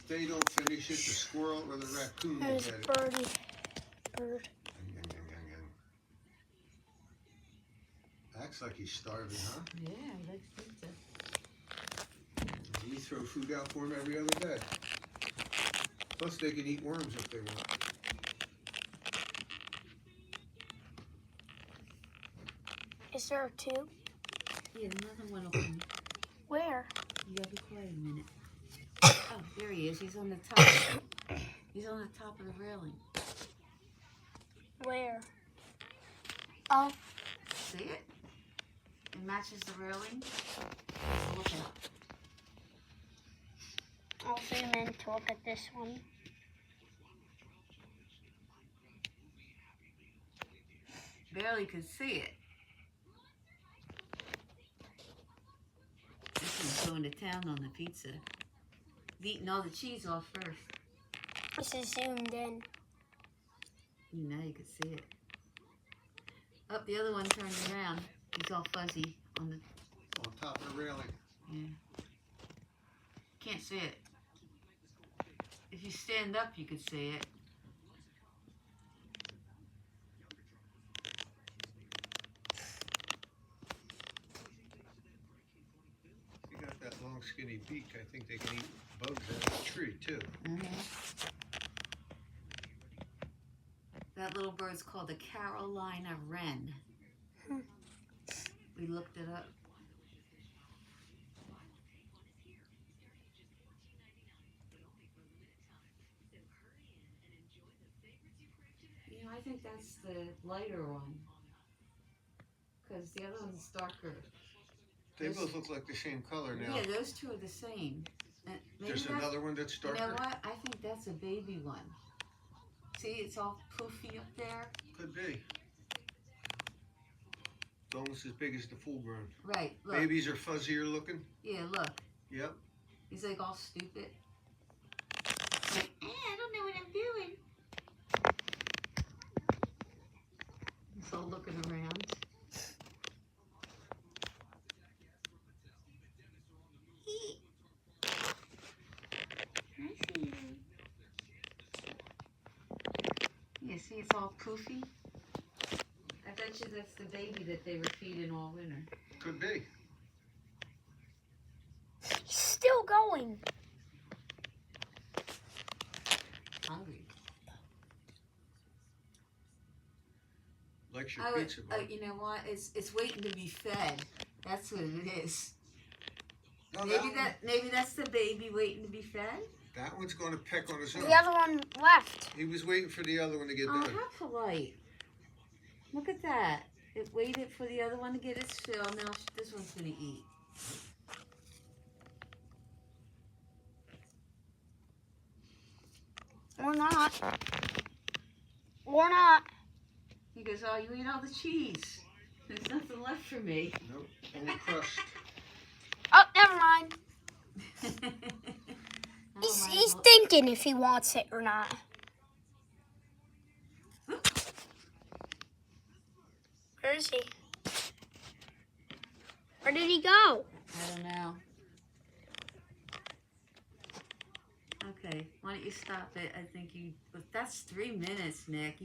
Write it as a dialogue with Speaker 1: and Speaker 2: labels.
Speaker 1: they don't finish it, the squirrel or the raccoon will
Speaker 2: There's
Speaker 1: get it.
Speaker 2: birdie. Bird.
Speaker 1: Acts like he's starving, huh?
Speaker 3: Yeah, he likes pizza.
Speaker 1: We throw food out for him every other day. Plus they can eat worms if they want.
Speaker 2: Is there two?
Speaker 3: Yeah, another one open.
Speaker 2: Where?
Speaker 3: You gotta be quiet a minute. Oh, there he is. He's on the top. He's on the top of the railing.
Speaker 2: Where? Oh,
Speaker 3: See it? It matches the railing. Look out.
Speaker 2: I'll zoom in to look at this one.
Speaker 3: Barely could see it. This one's going to town on the pizza. He's eating all the cheese off first.
Speaker 2: This is zoomed in.
Speaker 3: Now you can see it. Up, the other one turned around. He's all fuzzy on the.
Speaker 1: On top of the railing.
Speaker 3: Yeah. Can't see it. If you stand up, you could see it.
Speaker 1: If you got that long skinny beak, I think they can eat bugs out of the tree too.
Speaker 3: That little bird's called the Carolina wren. We looked it up. You know, I think that's the lighter one. Because the other one's darker.
Speaker 1: They both look like the same color now.
Speaker 3: Yeah, those two are the same. Maybe
Speaker 1: There's another one that's darker?
Speaker 3: You know what? I think that's a baby one. See, it's all poofy up there.
Speaker 1: Could be. It's almost as big as the full grown.
Speaker 3: Right, look.
Speaker 1: Babies are fuzzier looking?
Speaker 3: Yeah, look.
Speaker 1: Yep.
Speaker 3: He's like all stupid. Like, I don't know what I'm doing. He's all looking around. I see you. Yeah, see, it's all poofy. I bet you that's the baby that they were feeding all winter.
Speaker 1: Could be.
Speaker 2: Still going.
Speaker 3: Hungry.
Speaker 1: Likes your pizza, bud.
Speaker 3: You know what? It's waiting to be fed. That's what it is.
Speaker 1: No,
Speaker 3: Maybe that's the baby waiting to be fed.
Speaker 1: that one's going to peck on his own.
Speaker 2: The other one left.
Speaker 1: He was waiting for the other one to get
Speaker 3: Oh,
Speaker 1: done.
Speaker 3: how polite. Look at that. It waited for the other one to get its fill. Now this one's going to eat.
Speaker 2: Or not. Or not.
Speaker 3: He goes, oh, you ate all the cheese. There's nothing left for me.
Speaker 1: Nope, only crust.
Speaker 2: Oh, never mind.
Speaker 3: Oh,
Speaker 2: He's thinking if he wants it or not. Where is he? Where did he go?
Speaker 3: I don't know. Okay, why don't you stop it? I think but that's 3 minutes, Nick.